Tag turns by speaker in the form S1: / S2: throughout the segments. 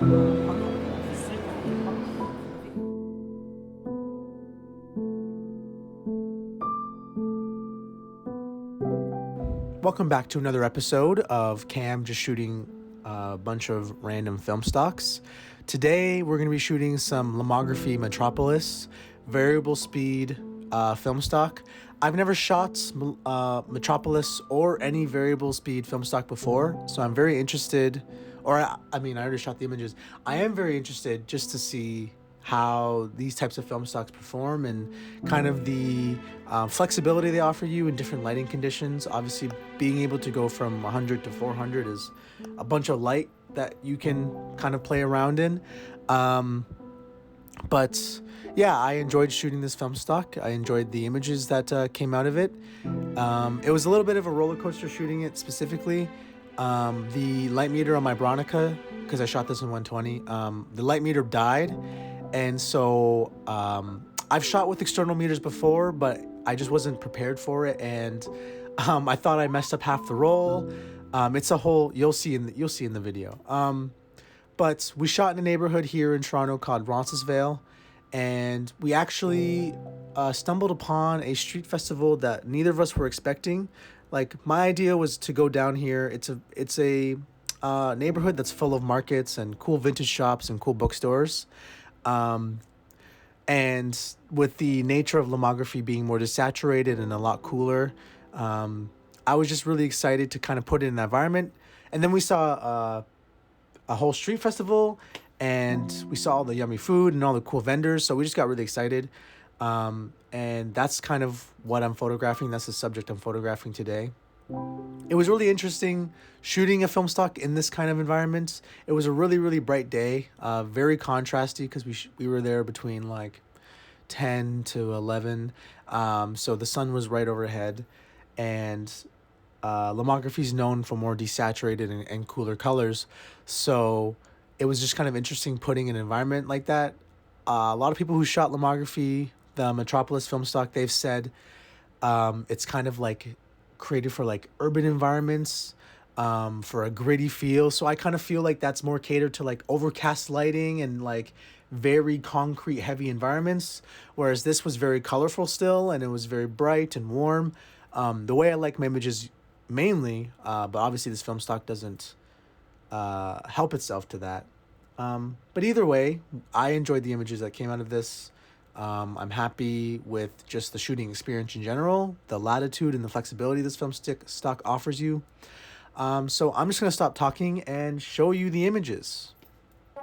S1: Welcome back to another episode of Cam just shooting a bunch of random film stocks. Today we're going to be shooting some Lomography Metropolis variable speed film stock. I've never shot Metropolis or any variable speed film stock before, so I'm very interested, I already shot the images. I am very interested just to see how these types of film stocks perform and kind of the flexibility they offer you in different lighting conditions. Obviously, being able to go from 100 to 400 is a bunch of light that you can kind of play around in. But yeah, I enjoyed shooting this film stock. I enjoyed the images that came out of it. It was a little bit of a roller coaster shooting it specifically. The light meter on my Bronica, because I shot this in 120, the light meter died. And so I've shot with external meters before, but I just wasn't prepared for it, and I thought I messed up half the roll. It's a whole you'll see in the video. But we shot in a neighborhood here in Toronto called Roncesvalles, and we actually stumbled upon a street festival that neither of us were expecting. Like, my idea was to go down here. It's a neighborhood that's full of markets and cool vintage shops and cool bookstores. And with the nature of Lomography being more desaturated and a lot cooler, I was just really excited to kind of put it in the environment. And then we saw a whole street festival, and we saw all the yummy food and all the cool vendors. So we just got really excited. And that's kind of what I'm photographing. That's the subject I'm photographing today. It was really interesting shooting a film stock in this kind of environment. It was a really, really bright day, very contrasty, because we were there between like 10 to 11. So the sun was right overhead, and Lomography is known for more desaturated and cooler colors. So it was just kind of interesting putting an environment like that. A lot of people who shot Lomography, the Metropolis film stock, they've said it's kind of like created for like urban environments, for a gritty feel. So I kind of feel like that's more catered to like overcast lighting and like very concrete heavy environments, whereas this was very colorful still, and it was very bright and warm. The way I like my images mainly, but obviously this film stock doesn't help itself to that. But either way, I enjoyed the images that came out of this. I'm happy with just the shooting experience in general, the latitude and the flexibility this film stock offers you. So I'm just going to stop talking and show you the images. You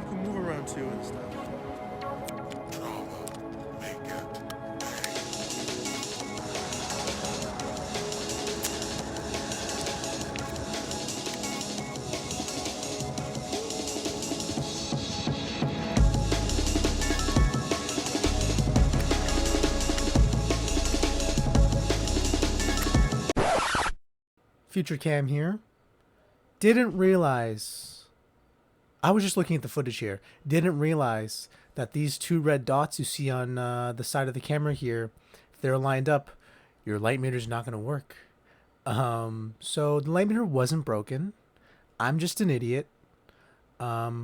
S1: can move around too and stuff. Future Cam here. Didn't realize, I was just looking at the footage here, didn't realize that these two red dots you see on the side of the camera here, if they're lined up, your light meter's not going to work. So the light meter wasn't broken. I'm just an idiot. Yeah,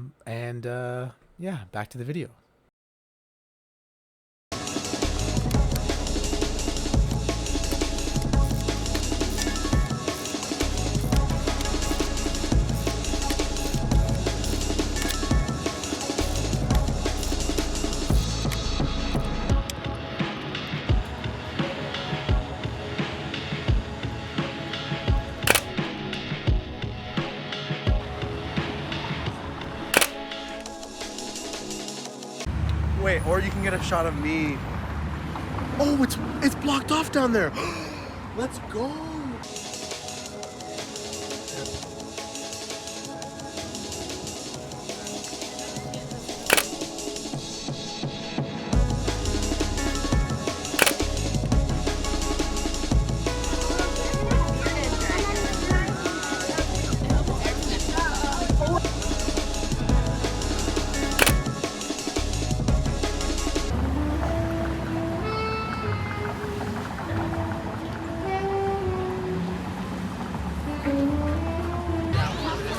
S1: back to the video. Wait, or you can get a shot of me. Oh, it's blocked off down there. Let's go.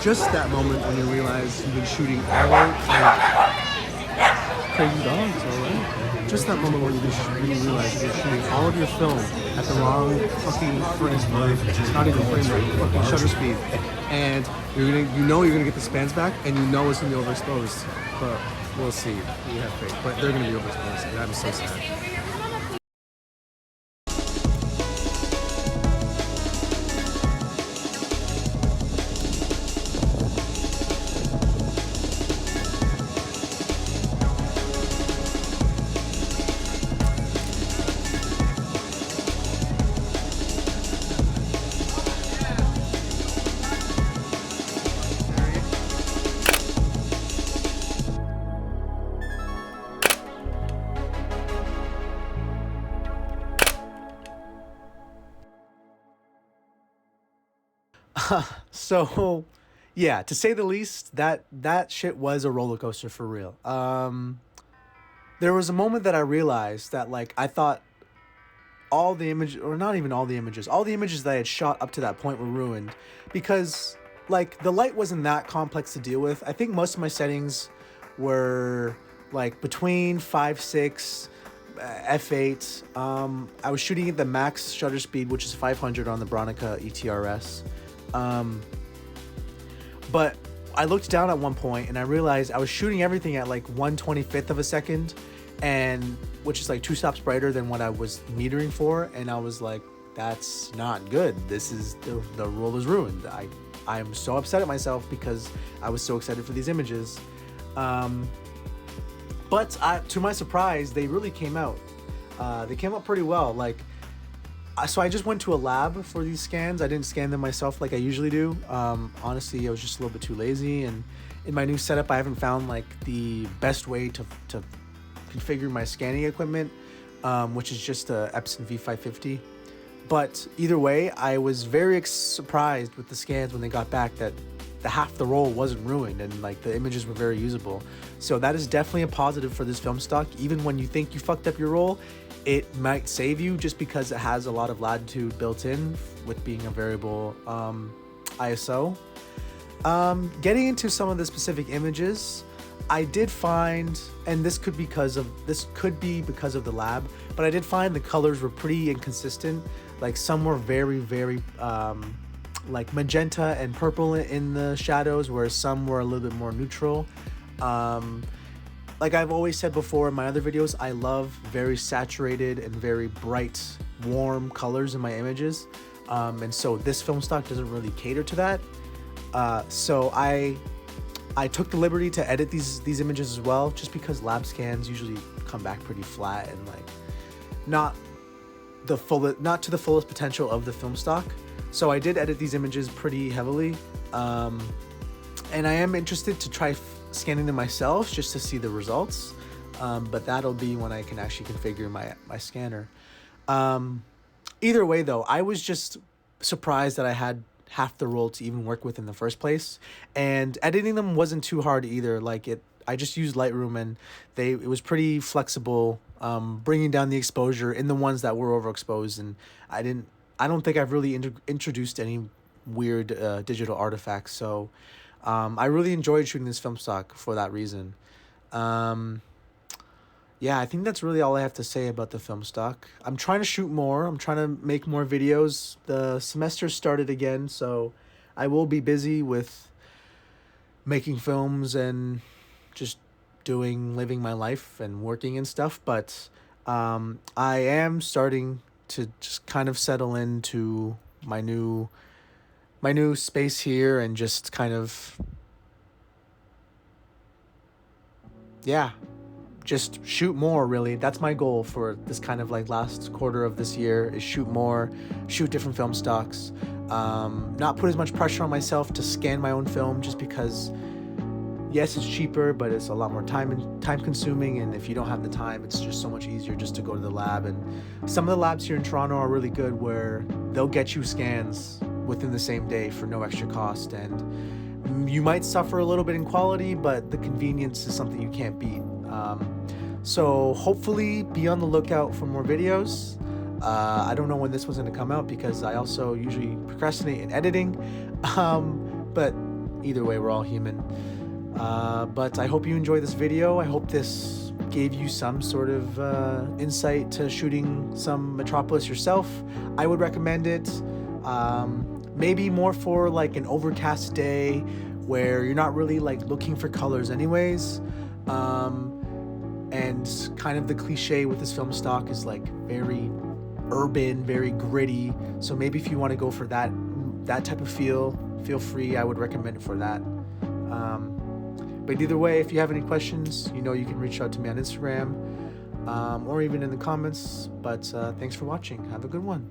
S1: just that moment when you realize you've been shooting all crazy dogs, all right? Just that moment when you realize you're shooting all of your film at the wrong fucking frame rate, not even frame rate, fucking shutter speed, and you're gonna get the spans back, and you know it's gonna be overexposed, but we'll see. We have faith, but they're gonna be overexposed, and I'm so sad. So, yeah, to say the least, that shit was a roller coaster for real. There was a moment that I realized that, like, I thought all the images, or not even all the images that I had shot up to that point were ruined because, like, the light wasn't that complex to deal with. I think most of my settings were, like, between 5.6, f8. I was shooting at the max shutter speed, which is 500 on the Bronica ETRS. But I looked down at one point and I realized I was shooting everything at like 1/25th of a second, and which is like 2 stops brighter than what I was metering for. And I was like, that's not good. This is the roll is ruined. I am so upset at myself because I was so excited for these images. But to my surprise, they really came out. They came out pretty well. Like, so I just went to a lab for these scans. I didn't scan them myself like I usually do. Honestly, I was just a little bit too lazy, and in my new setup, I haven't found like the best way to configure my scanning equipment, which is just a Epson V550. But either way, I was very surprised with the scans when they got back that half the roll wasn't ruined, and like the images were very usable. So that is definitely a positive for this film stock. Even when you think you fucked up your roll, it might save you just because it has a lot of latitude built in with being a variable ISO. Getting into some of the specific images, I did find, and this could be because of the lab, but I did find the colors were pretty inconsistent. Like some were very, very like magenta and purple in the shadows, whereas some were a little bit more neutral. Like I've always said before in my other videos, I love very saturated and very bright, warm colors in my images. And so this film stock doesn't really cater to that. So I took the liberty to edit these images as well, just because lab scans usually come back pretty flat and like not to the fullest potential of the film stock. So I did edit these images pretty heavily. And I am interested to try scanning them myself just to see the results, but that'll be when I can actually configure my scanner. Either way though, I was just surprised that I had half the roll to even work with in the first place, and editing them wasn't too hard either. Like I just used Lightroom, and it was pretty flexible, bringing down the exposure in the ones that were overexposed, and I don't think I've really introduced any weird digital artifacts, so I really enjoyed shooting this film stock for that reason. Yeah, I think that's really all I have to say about the film stock. I'm trying to shoot more. I'm trying to make more videos. The semester started again, so I will be busy with making films and just living my life and working and stuff. But I am starting to just kind of settle into my new space here and just kind of, yeah, just shoot more, really. That's my goal for this kind of like last quarter of this year, is shoot more, shoot different film stocks, not put as much pressure on myself to scan my own film, just because yes, it's cheaper, but it's a lot more time consuming, and if you don't have the time, it's just so much easier just to go to the lab. And some of the labs here in Toronto are really good, where they'll get you scans within the same day for no extra cost, and you might suffer a little bit in quality, but the convenience is something you can't beat. So hopefully be on the lookout for more videos. I don't know when this one's going to come out because I also usually procrastinate in editing, but Either way, we're all human. But I hope you enjoy this video. I hope this gave you some sort of insight to shooting some Metropolis yourself. I would recommend it. Maybe more for like an overcast day where you're not really like looking for colors anyways. And kind of the cliche with this film stock is like very urban, very gritty. So maybe if you want to go for that type of feel free. I would recommend it for that. But either way, if you have any questions, you know you can reach out to me on Instagram, or even in the comments. But thanks for watching. Have a good one.